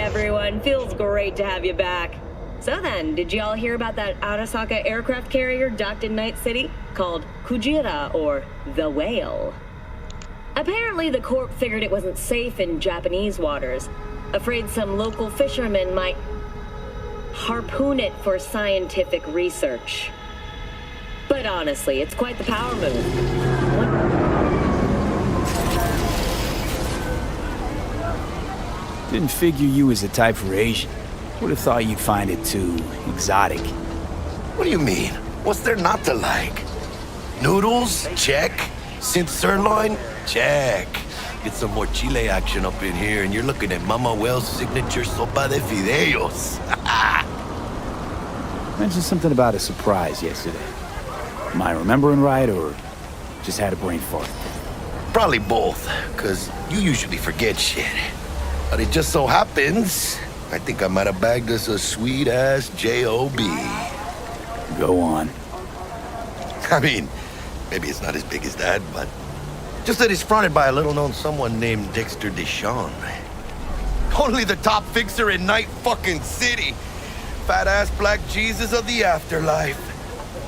everyone. Feels great to have you back. So then, did you all hear about that Arasaka aircraft carrier docked in Night City? Called Kujira, or the Whale. Apparently, the Corp figured it wasn't safe in Japanese waters. Afraid some local fishermen might harpoon it for scientific research. But honestly, it's quite the power move. Didn't figure you was the type for Asian. Would have thought you'd find it too exotic. What do you mean? What's there not to like? Noodles? Check. Synth sirloin? Check. Get some more chile action up in here, and you're looking at Mama Well's signature sopa de fideos. Mentioned something about a surprise yesterday. Am I remembering right, or just had a brain fart? Probably both, because you usually forget shit. But it just so happens, I think I might have bagged us a sweet-ass J.O.B. Go on. I mean, maybe it's not as big as that, but just that it's fronted by a little-known someone named Dexter Deshawn. Only the top fixer in Night fucking City. Fat-ass black Jesus of the afterlife.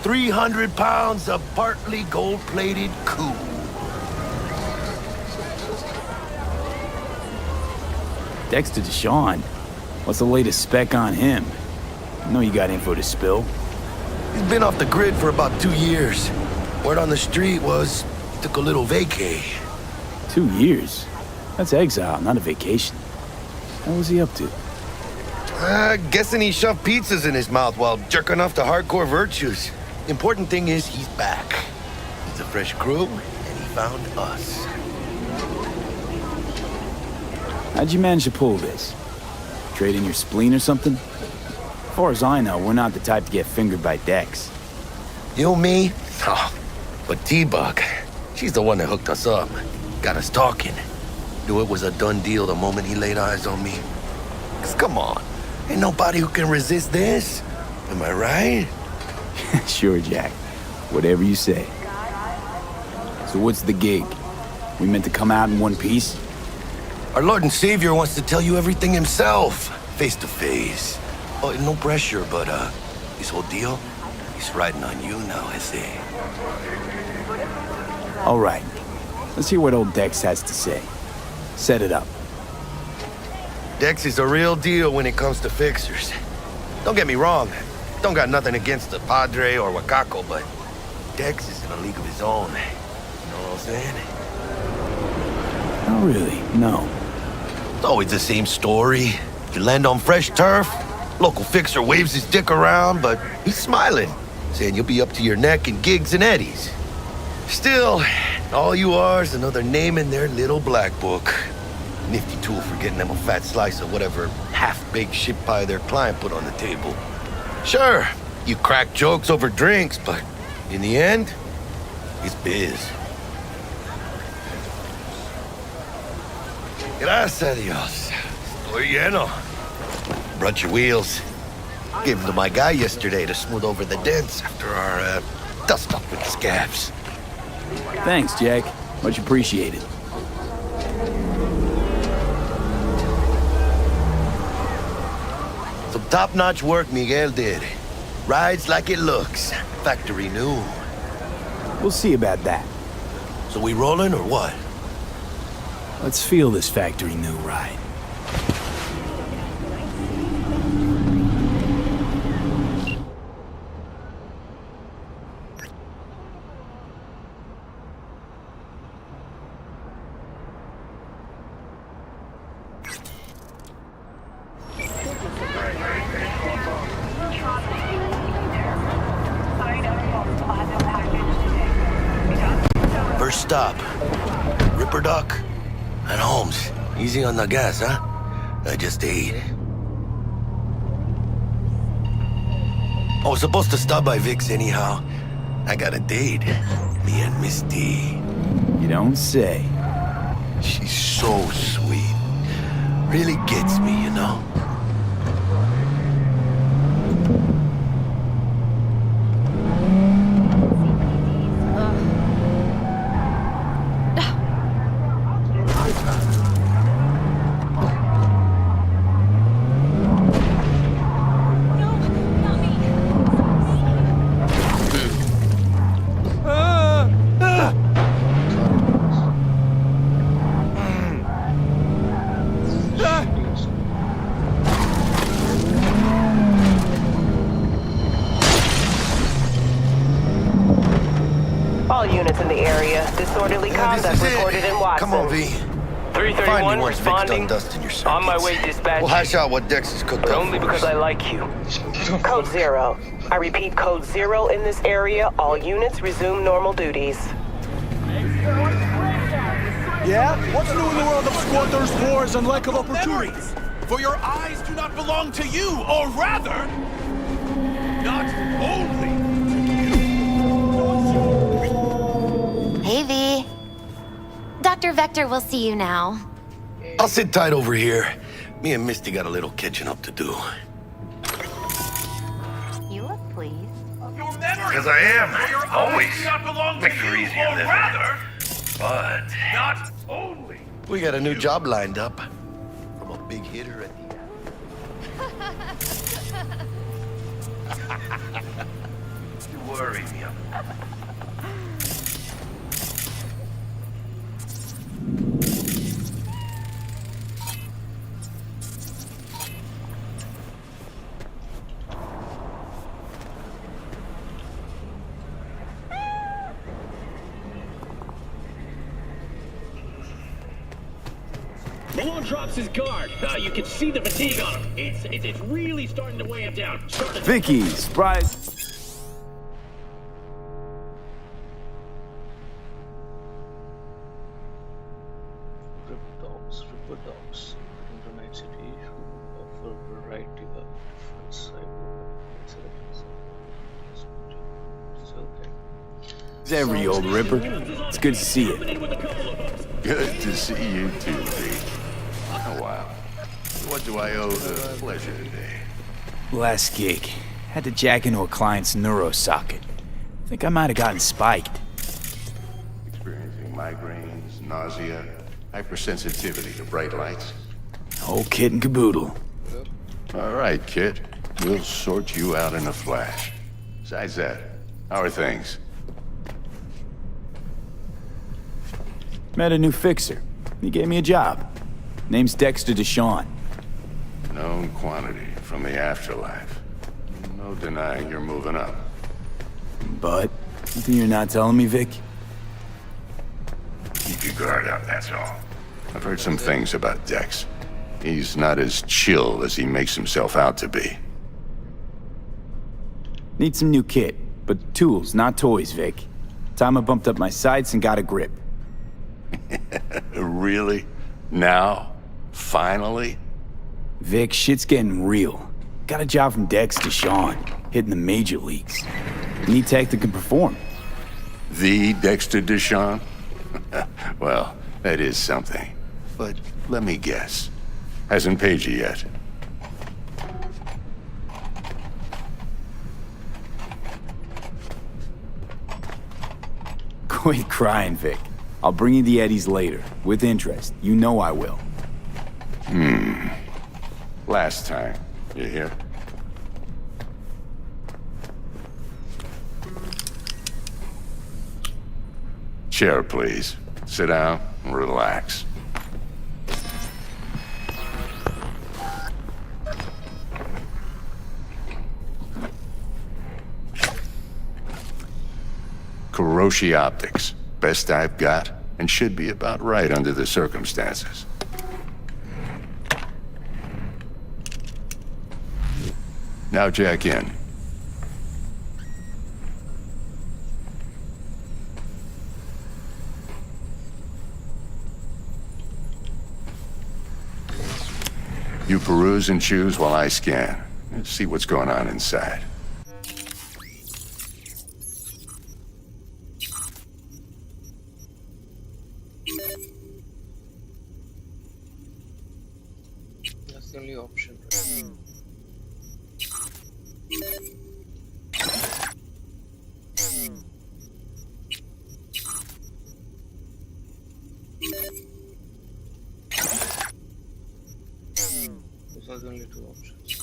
300 pounds of partly gold-plated coup. Dexter Deshawn? What's the latest spec on him? I know you got info to spill. He's been off the grid for about 2 years. Word on the street was he took a little vacay. 2 years? That's exile, not a vacation. What was he up to? Guessing he shoved pizzas in his mouth while jerking off to hardcore virtues. Important thing is he's back. He's a fresh crew, and he found us. How'd you manage to pull this? Trade in your spleen or something? As far as I know, we're not the type to get fingered by Dex. You, me? Oh, but T-Bug, she's the one that hooked us up. Got us talking. Knew it was a done deal the moment he laid eyes on me. 'Cause come on, ain't nobody who can resist this. Am I right? Sure, Jack. Whatever you say. So what's the gig? We meant to come out in one piece? Our Lord and Savior wants to tell you everything himself, face to face. Oh, no pressure, but this whole deal, he's riding on you now, I say. All right. Let's hear what old Dex has to say. Set it up. Dex is a real deal when it comes to fixers. Don't get me wrong, don't got nothing against the Padre or Wakako, but Dex is in a league of his own. You know what I'm saying? Not really, no. It's always the same story. You land on fresh turf, local fixer waves his dick around, but he's smiling, saying you'll be up to your neck in gigs and eddies. Still, all you are is another name in their little black book. Nifty tool for getting them a fat slice of whatever half-baked shit pie their client put on the table. Sure, you crack jokes over drinks, but in the end, it's biz. Gracias a Dios. Estoy lleno. Brought your wheels. Gave them to my guy yesterday to smooth over the dents after our dust-up with the scabs. Thanks, Jack. Much appreciated. Some top-notch work Miguel did. Rides like it looks. Factory new. We'll see about that. So we rolling or what? Let's feel this factory new ride. First stop. Ripper Duck and Holmes. Easy on the gas, huh? I just ate. I was supposed to stop by Vic's anyhow. I got a date. Me and Miss D. You don't say. She's so sweet. Really gets me, you know? the area. Disorderly conduct This is reported it. in Watson. Come on, V. 331 Find me once Vic's done responding. dusting your circuits. On my way, dispatch. We'll hash out what Dex is cooked But up only for because us. I like you. Code 0. I repeat, Code 0 in this area. All units resume normal duties. Yeah? What's new in the world of squatters, wars, and lack of opportunities? For your eyes do not belong to you, or rather, not only Hey, V. Dr. Vector will see you now. I'll sit tight over here. Me and Misty got a little catching up to do. You look pleased. your memory. Because I am. For your Always. eyes do not belong to Makes her you, easier or than rather, But not only. we got a new job lined up from a big hitter at the You worry me. Malone drops his guard. You can see the fatigue on him. It's really starting to weigh him down. Vicky, surprise. Ripper Dogs, Internet City, who offer a variety of different cyberpunk services. So It's every old Ripper. It's good to see you. Good to see you too, V. Oh, wow. What do I owe the pleasure today? Last gig. Had to jack into a client's neuro socket. Think I might have gotten spiked. Experiencing migraines, nausea, hypersensitivity to bright lights? Whole kit and caboodle. All right, kid. We'll sort you out in a flash. Besides that, how are things? Met a new fixer. He gave me a job. Name's Dexter Deshawn. Known quantity from the afterlife. No denying you're moving up. But, something you're not telling me, Vic? Keep your guard up, that's all. I've heard some things about Dex. He's not as chill as he makes himself out to be. Need some new kit, but tools, not toys, Vic. Time I bumped up my sights and got a grip. Really? Now? Finally? Vic, shit's getting real. Got a job from Dex Deshawn, hitting the major leagues. Need tech that can perform. The Dexter Deshawn? Well, that is something. But let me guess. Hasn't paid you yet. Quit crying, Vic. I'll bring you the eddies later, with interest. You know I will. Last time. You hear? Chair, please. Sit down and relax. Kuroshi Optics. Best I've got, and should be about right under the circumstances. Now jack in. You peruse and choose while I scan. Let's see what's going on inside. that's the only option, right? Those are the only two options.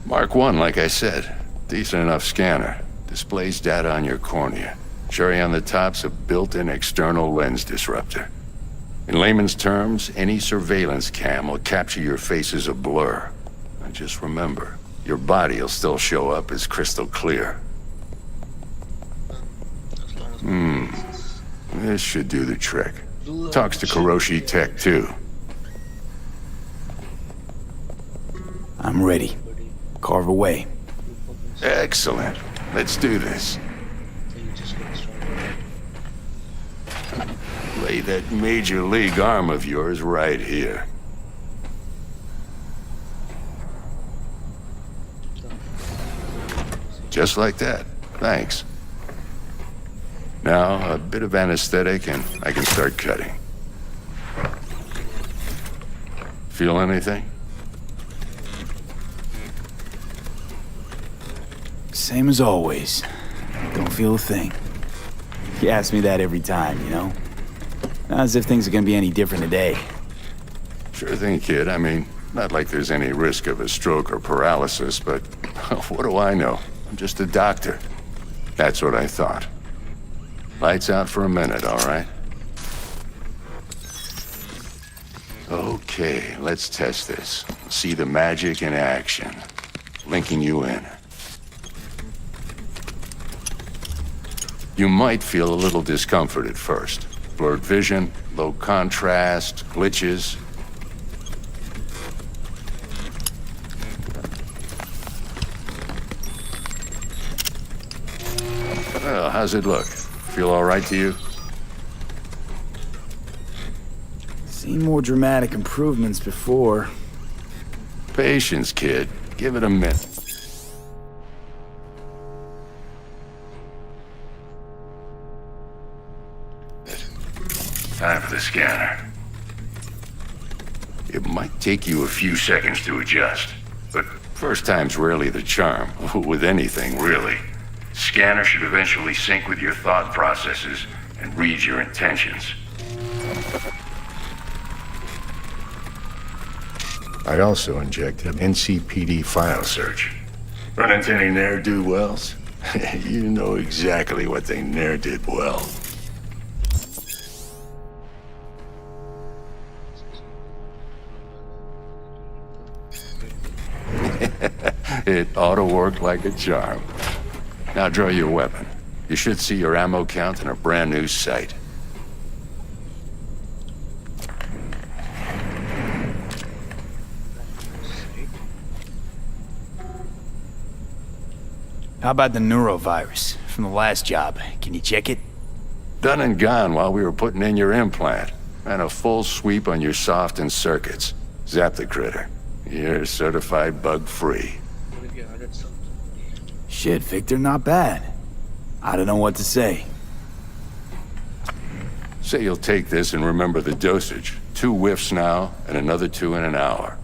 Mark 1, like I said. Decent enough scanner. Displays data on your cornea. Cherry on the top's a built-in external lens disruptor. In layman's terms, any surveillance cam will capture your face as a blur. And just remember, your body will still show up as crystal clear. This should do the trick. Talks to Kuroshi Tech, too. I'm ready. Carve away. Excellent. Let's do this. Lay that major league arm of yours right here. Just like that. Thanks. Now, a bit of anesthetic and I can start cutting. Feel anything? Same as always. Don't feel a thing. You ask me that every time, you know? Not as if things are gonna be any different today. Sure thing, kid. I mean, not like there's any risk of a stroke or paralysis, but what do I know? I'm just a doctor. That's what I thought. Lights out for a minute, all right? Okay, let's test this. See the magic in action. Linking you in. You might feel a little discomfort at first. Blurred vision, low contrast, glitches. Well, how's it look? Feel all right to you? Seen more dramatic improvements before. Patience, kid. Give it a minute. Time for the scanner. It might take you a few seconds to adjust, but first time's rarely the charm, with anything, really. Scanner should eventually sync with your thought processes and read your intentions. I also injected an NCPD file search. Run into any ne'er-do-wells? You know exactly what they ne'er did well. It ought to work like a charm. Now draw your weapon. You should see your ammo count in a brand new sight. How about the neurovirus from the last job? Can you check it? Done and gone while we were putting in your implant. And a full sweep on your soft and circuits. Zap the critter. You're certified bug-free. Shit, Victor, not bad. I don't know what to say. Say you'll take this and remember the dosage. 2 whiffs now, and another 2 in an hour.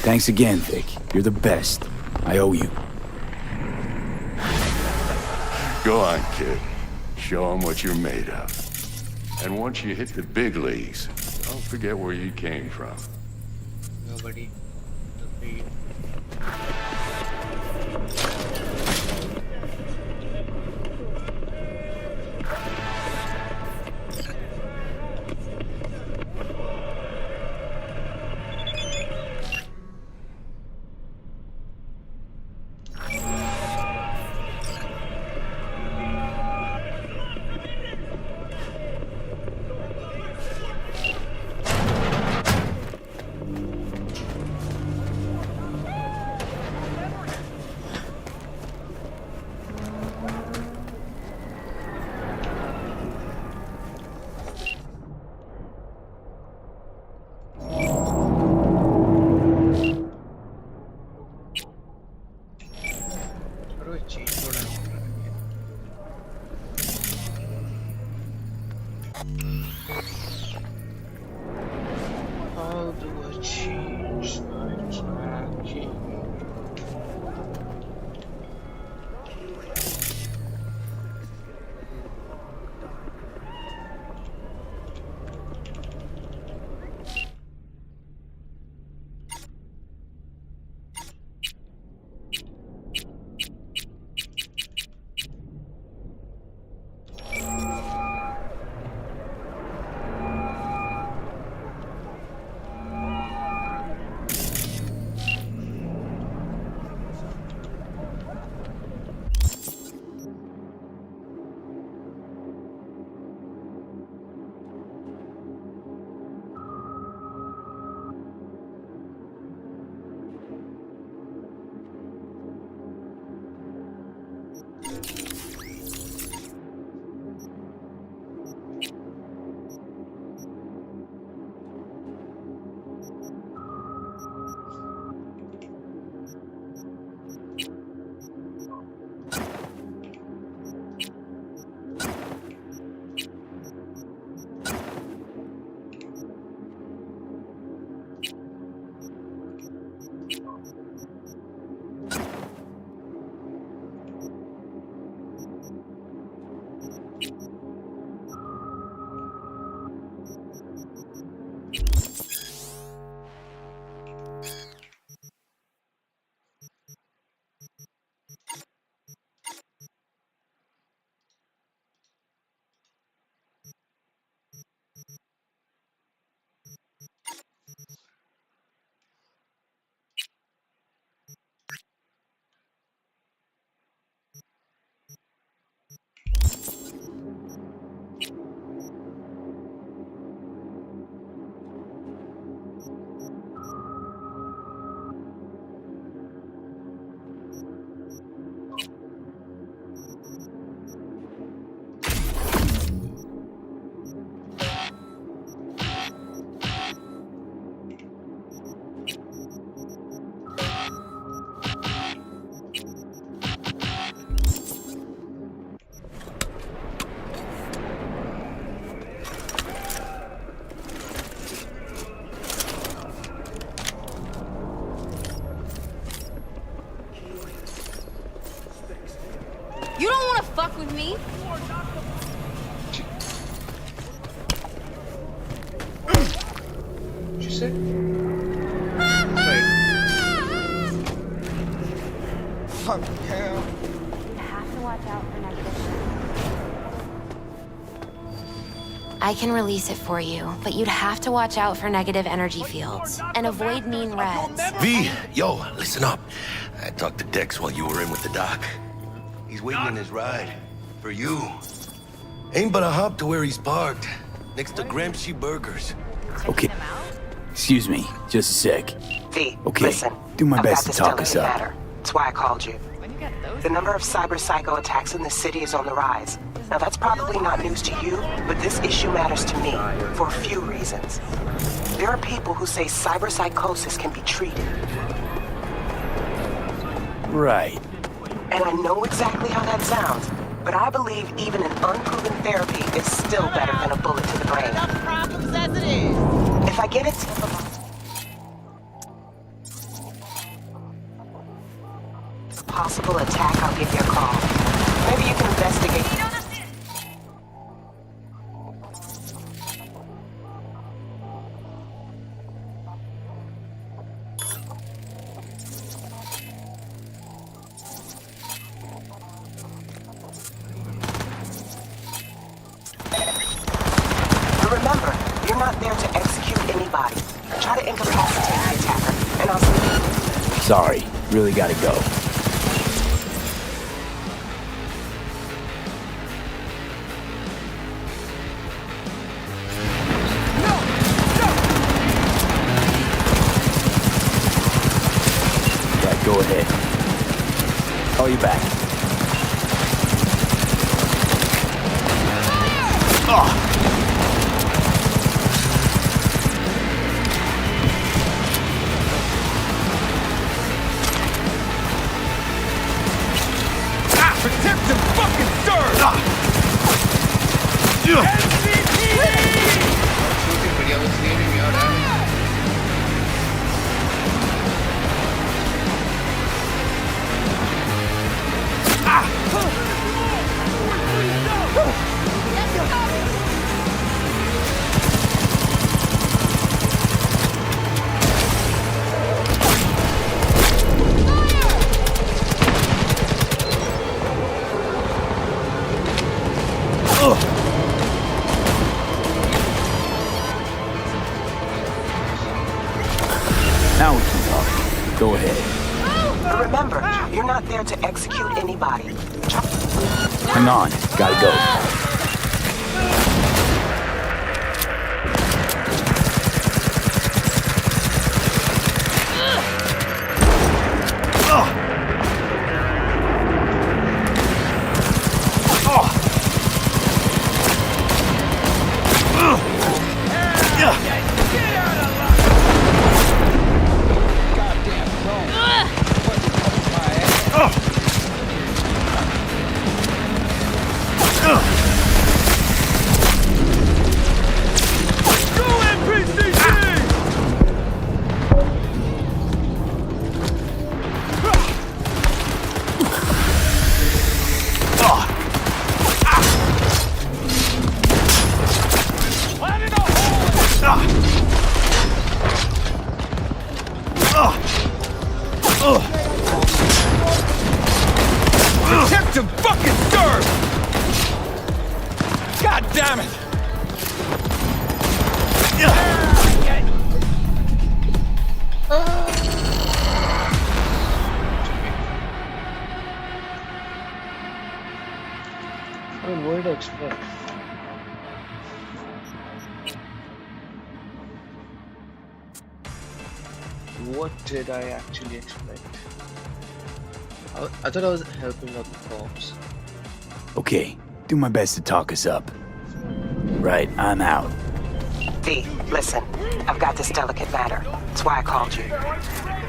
Thanks again, Vic. You're the best. I owe you. Go on, kid. Show them what you're made of. And once you hit the big leagues, don't forget where you came from. Nobody. Nobody. with me? She said? Fuck hell. You have to watch out for negative. I can release it for you, but you'd have to watch out for negative energy fields and avoid mean reds. V, yo, listen up. I talked to Dex while you were in with the doc. He's waiting in his ride. For you. Ain't but a hop to where he's parked. Next to Gramsci Burgers. Okay. Excuse me, just a sec. V, Okay, listen. do my I've best got to talk us delicate up. matter. That's why I called you. The number of cyber psycho attacks in the city is on the rise. Now that's probably not news to you, but this issue matters to me for a few reasons. There are people who say cyber psychosis can be treated. Right. And I know exactly how that sounds, but I believe even an unproven therapy is still better than a bullet to the brain. Enough problems as it is. If I get it, a possible attack, I'll give you a call. Maybe you can investigate. But remember, you're not there to execute anybody. Try to incapacitate the attacker, and I'll see. Sorry, really gotta go. Yeah, go ahead. Call you back. Protect the fucking dirt! Shooting बढ़िया वो scene भी आ रहा है Now we can talk. Go ahead. But remember, you're not there to execute anybody. Hang on, gotta go. Protect the fucking dirt! God damn it! I mean, what did I expect? What did I actually expect? I thought I was helping out the cops. Okay, do my best to talk us up. Right, I'm out. V, listen. I've got this delicate matter. That's why I called you.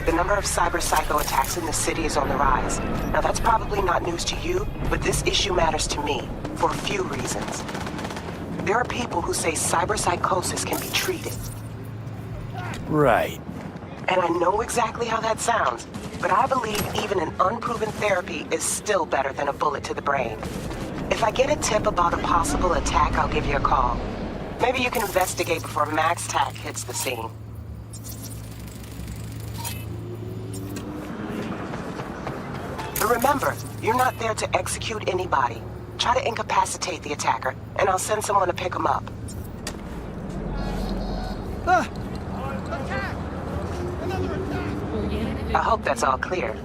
The number of cyber psycho attacks in the city is on the rise. Now that's probably not news to you, but this issue matters to me for a few reasons. There are people who say cyber psychosis can be treated. Right. And I know exactly how that sounds, but I believe even an unproven therapy is still better than a bullet to the brain. If I get a tip about a possible attack, I'll give you a call. Maybe you can investigate before Max Tac hits the scene. But remember, you're not there to execute anybody. Try to incapacitate the attacker, and I'll send someone to pick him up. I hope that's all clear.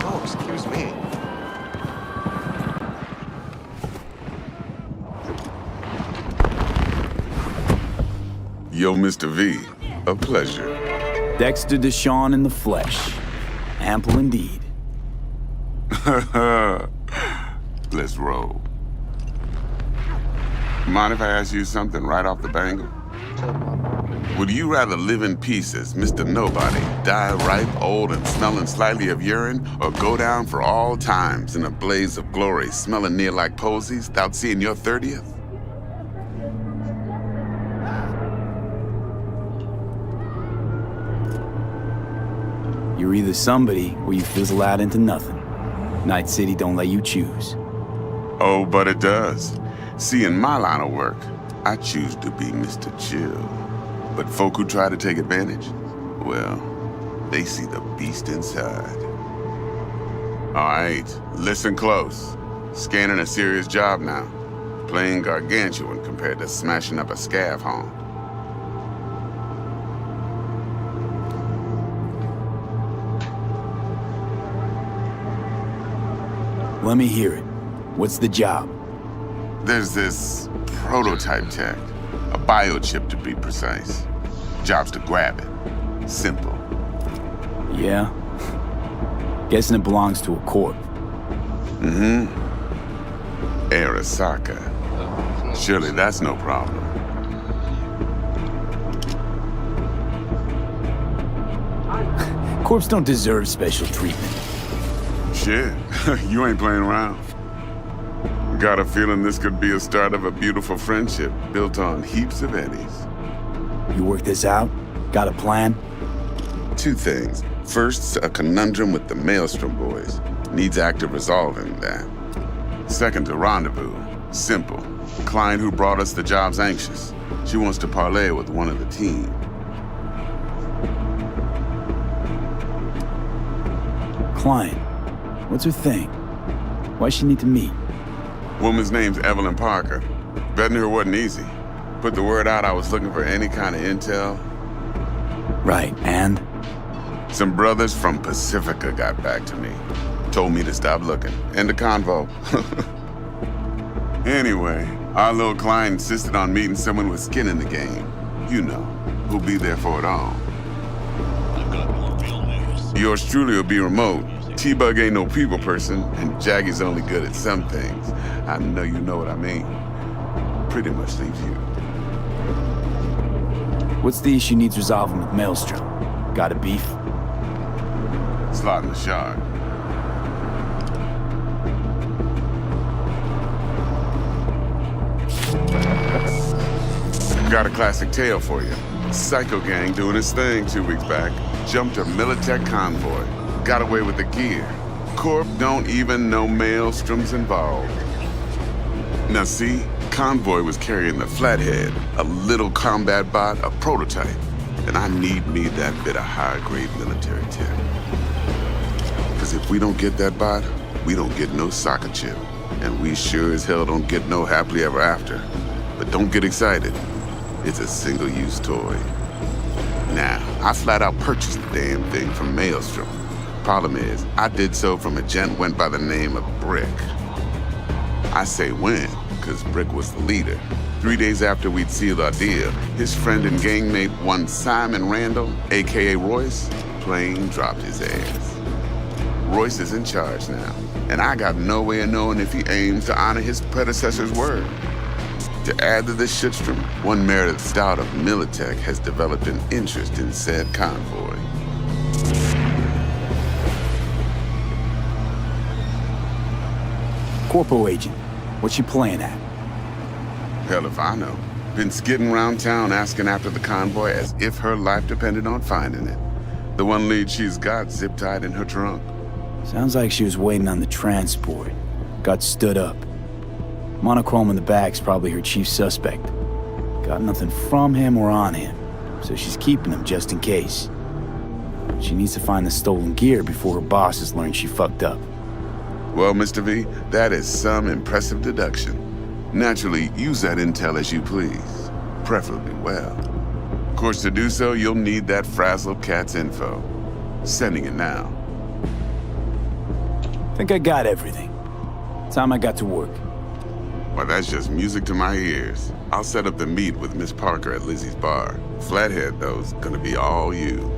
Oh, excuse me. Yo, Mr. V, a pleasure. Dexter Deshawn in the flesh. Ample indeed. Let's roll. Mind if I ask you something right off the bangle? Would you rather live in pieces, Mr. Nobody, die ripe, old, and smelling slightly of urine, or go down for all times in a blaze of glory, smelling near like posies, without seeing your 30th? You're either somebody or you fizzle out into nothing. Night City don't let you choose. Oh, but it does. See, in my line of work, I choose to be Mr. Chill. But folk who try to take advantage, well, they see the beast inside. All right, listen close. Scanning a serious job now. Playing gargantuan compared to smashing up a scav home. Let me hear it. What's the job? There's this prototype tech, a biochip to be precise. Job's to grab it. Simple. Yeah? Guessing it belongs to a corp. Mm-hmm. Arasaka. Surely that's no problem. Corps don't deserve special treatment. Shit, you ain't playing around. Got a feeling this could be a start of a beautiful friendship built on heaps of eddies. You work this out? Got a plan? Two things. First, a conundrum with the Maelstrom boys. Needs active resolving that. Second, a rendezvous. Simple. Client who brought us the job's anxious. She wants to parlay with one of the team. Client. What's her thing? Why she need to meet? Woman's name's Evelyn Parker. Vetting her wasn't easy. Put the word out I was looking for any kind of intel. Right, and? Some brothers from Pacifica got back to me. Told me to stop looking. End of convo. Anyway, our little client insisted on meeting someone with skin in the game. You know, who'll be there for it all. Yours truly will be remote. T-Bug ain't no people person, and Jaggy's only good at some things. I know you know what I mean. Pretty much leaves you. What's the issue needs resolving with Maelstrom? Got a beef? Slot in the shard. Got a classic tale for you. Psycho gang doing his thing 2 weeks back. Jumped a Militech convoy. Got away with the gear. Corp don't even know Maelstrom's involved. Now see, convoy was carrying the Flathead, a little combat bot, a prototype. And I need me that bit of high-grade military tech. Because if we don't get that bot, we don't get no soccer chip. And we sure as hell don't get no happily ever after. But don't get excited. It's a single-use toy. Now, I flat out purchased the damn thing from Maelstrom. Problem is, I did so from a gent went by the name of Brick. I say when, because Brick was the leader. 3 days after we'd sealed our deal, his friend and gangmate, one Simon Randall, aka Royce, plain dropped his ass. Royce is in charge now, and I got no way of knowing if he aims to honor his predecessor's word. To add to this shitstrom, one Meredith Stout of Militech has developed an interest in said convoy. Corpo agent. What's she playing at? Hell if I know. Been skidding around town asking after the convoy as if her life depended on finding it. The one lead she's got zip-tied in her trunk. Sounds like she was waiting on the transport. Got stood up. Monochrome in the back's probably her chief suspect. Got nothing from him or on him, so she's keeping him just in case. She needs to find the stolen gear before her bosses learn she fucked up. Well, Mr. V, that is some impressive deduction. Naturally, use that intel as you please, preferably well. Of course, to do so, you'll need that frazzled cat's info. Sending it now. Think I got everything. Time I got to work. Well, that's just music to my ears. I'll set up the meet with Miss Parker at Lizzie's bar. Flathead, though's gonna be all you.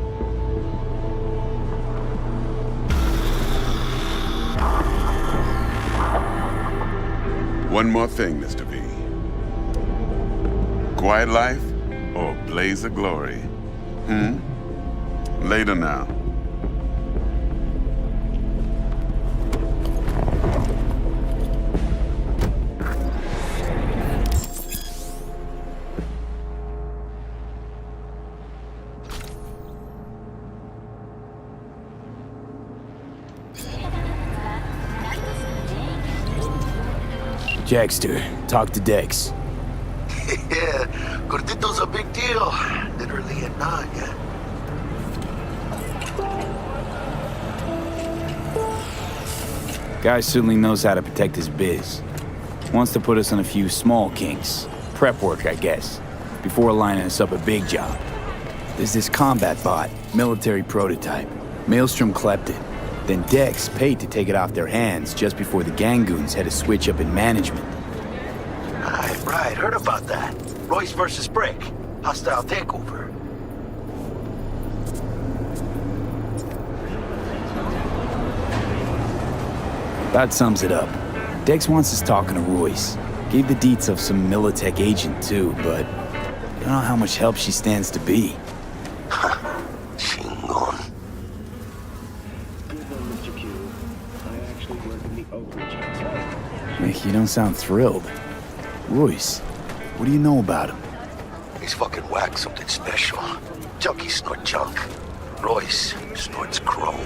One more thing, Mr. V. Quiet life or blaze of glory? Later now. Jackster, talk to Dex. Yeah, Gordito's a big deal. Literally and not, yeah. Guy certainly knows how to protect his biz. Wants to put us on a few small kinks. Prep work, I guess. Before lining us up a big job. There's this combat bot, military prototype. Maelstrom clept it. Then Dex paid to take it off their hands just before the Gangoons had a switch up in management. Right, heard about that. Royce versus Brick. Hostile takeover. That sums it up. Dex wants us talking to Royce. Gave the deets of some Militech agent too, but I don't know how much help she stands to be. Chingon. Nick, you don't sound thrilled. Royce, what do you know about him? He's fucking whack, something special. Junkies snort junk. Royce snorts chrome.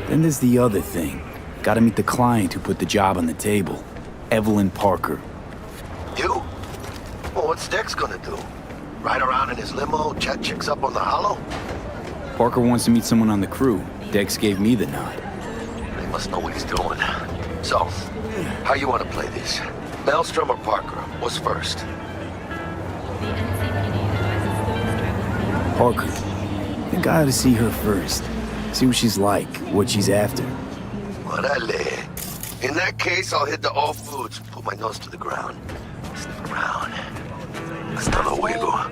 Then there's the other thing. Gotta meet the client who put the job on the table. Evelyn Parker. You? Well, what's Dex gonna do? Ride around in his limo, chat chicks up on the hollow? Parker wants to meet someone on the crew. Dex gave me the nod. He must know what he's doing. So, how you want to play this? Maelstrom or Parker? What's first? Parker. Think I ought to see her first. See what she's like, what she's after. Orale. In that case, I'll hit the all foods and put my nose to the ground. Sniff around. Hasta luego.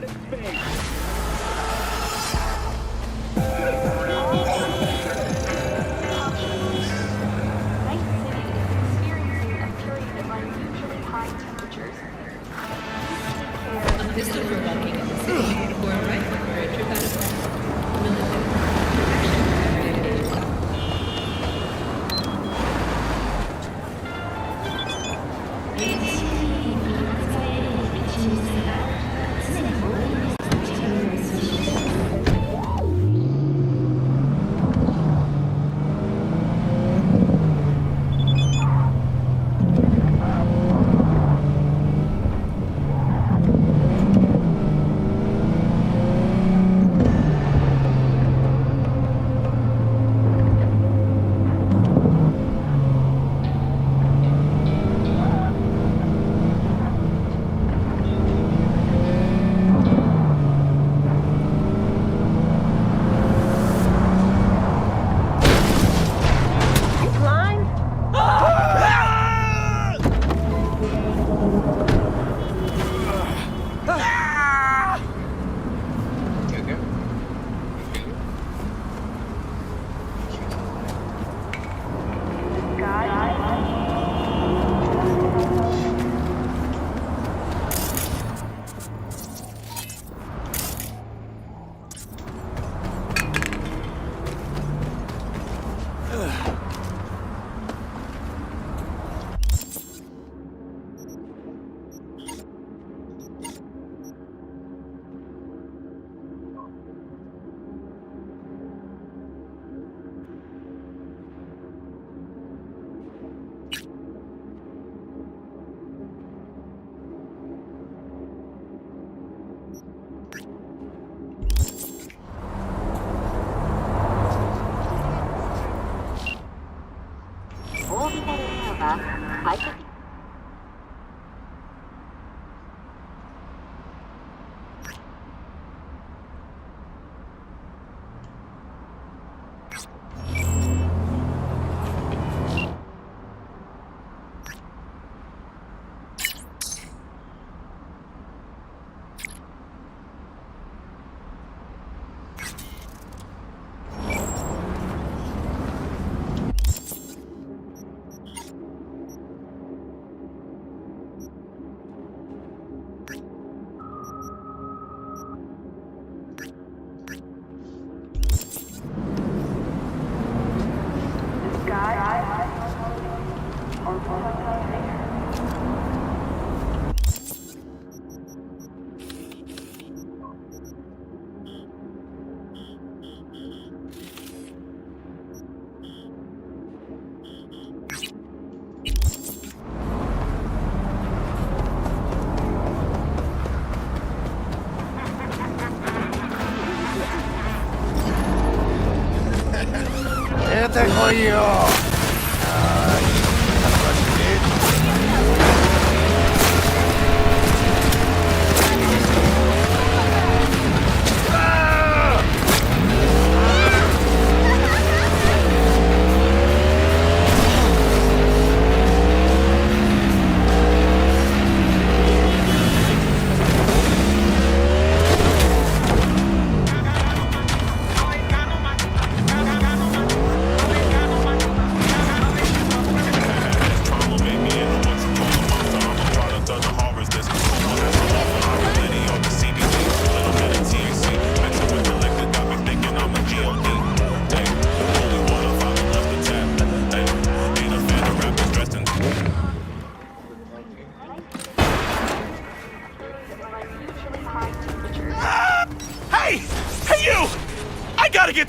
te coño!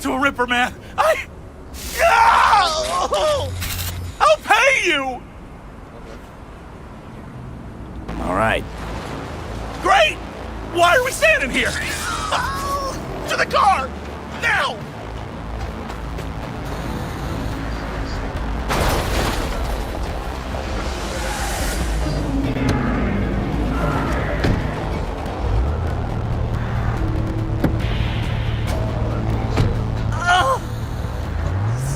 To a Ripper, man. I'll pay you. All right. Great. Why are we standing here? To the car now.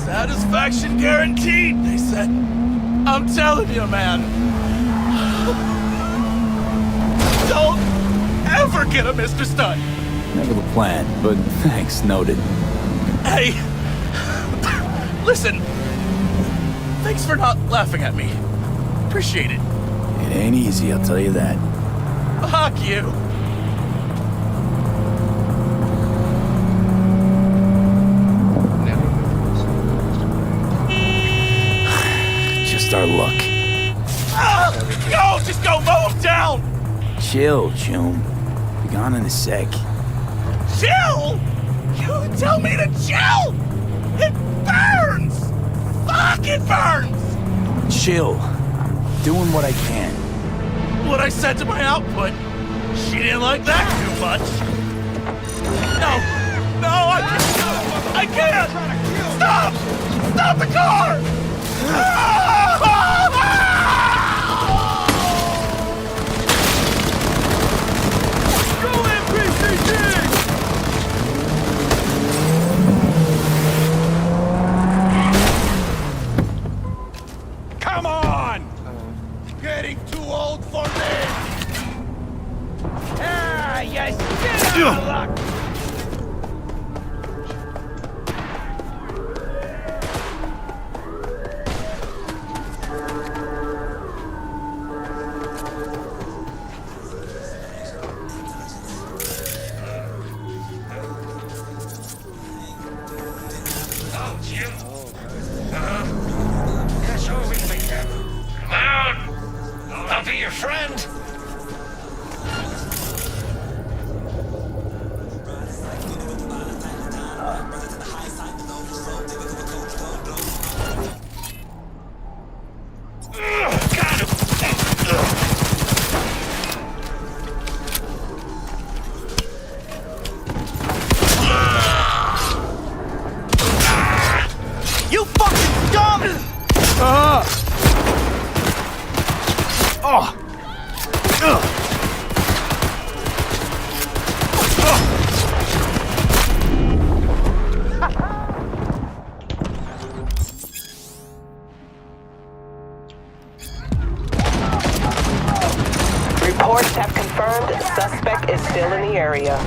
Satisfaction guaranteed, they said. I'm telling you, man. Don't ever get a Mr. Stunt. Never the plan, but thanks, noted. Hey, listen. Thanks for not laughing at me. Appreciate it. It ain't easy, I'll tell you that. Fuck you. Our luck. Go! Just go! Mow him down! Chill, June. Be gone in a sec. Chill? You tell me to chill? It burns! Fuck, it burns! Chill. Doing what I can. What I said to my output. She didn't like that too much. No, I can't! Stop! Stop the car! Come on! Getting too old for this! Ah, yes! Get out of luck! Reports have confirmed suspect is still in the area.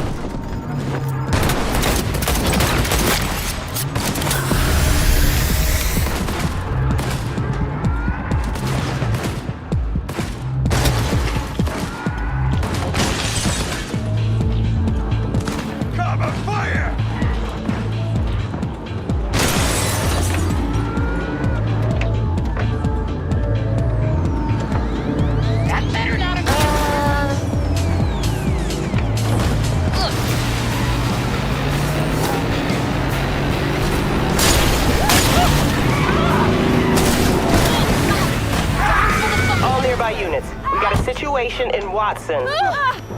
In Watson.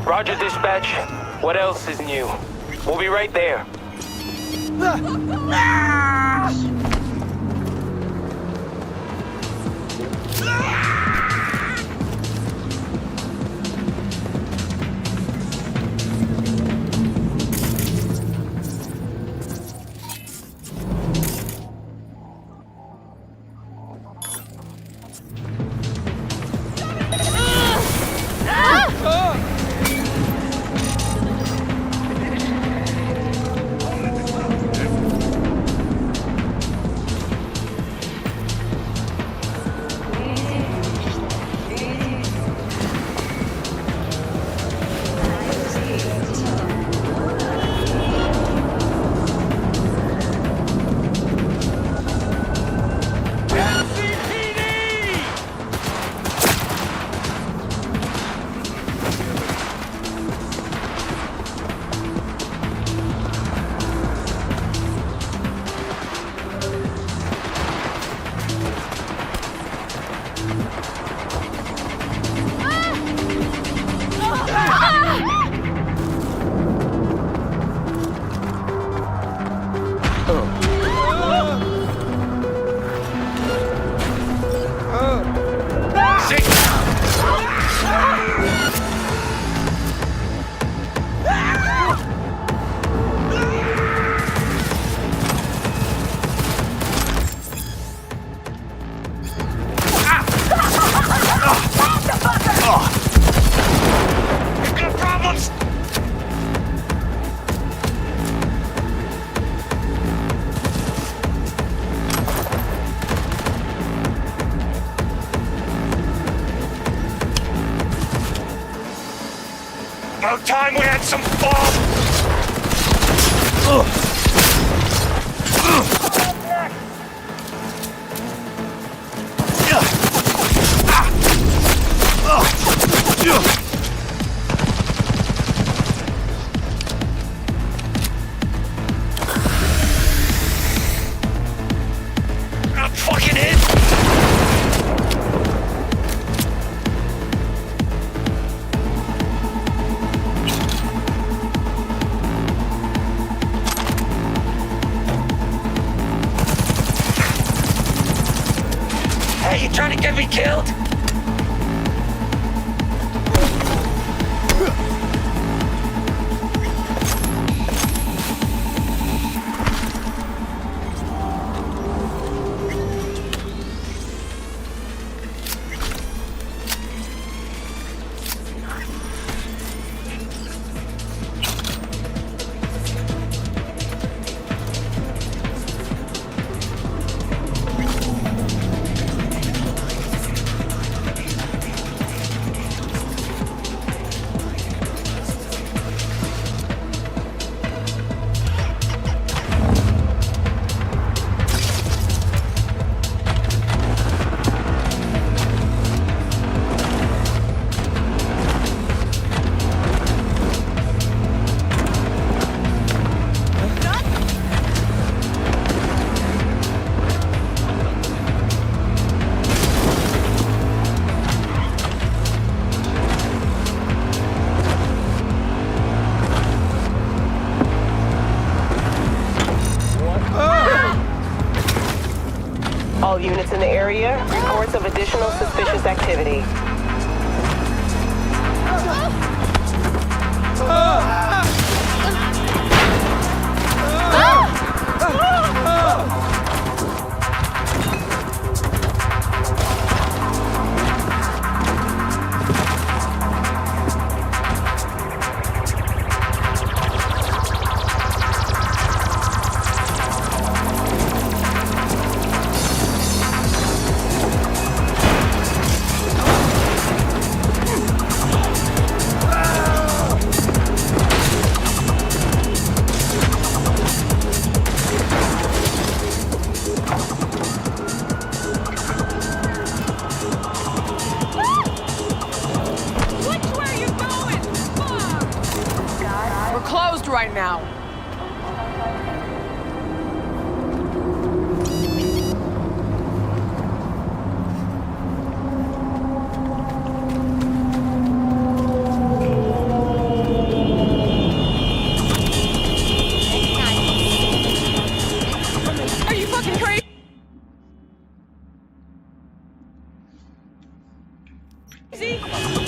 Roger, dispatch. What else is new? We'll be right there. About time we had some fun! I'm fucking in! You trying to get me killed? All units in the area, reports of additional suspicious activity. now. Are you fucking crazy? See?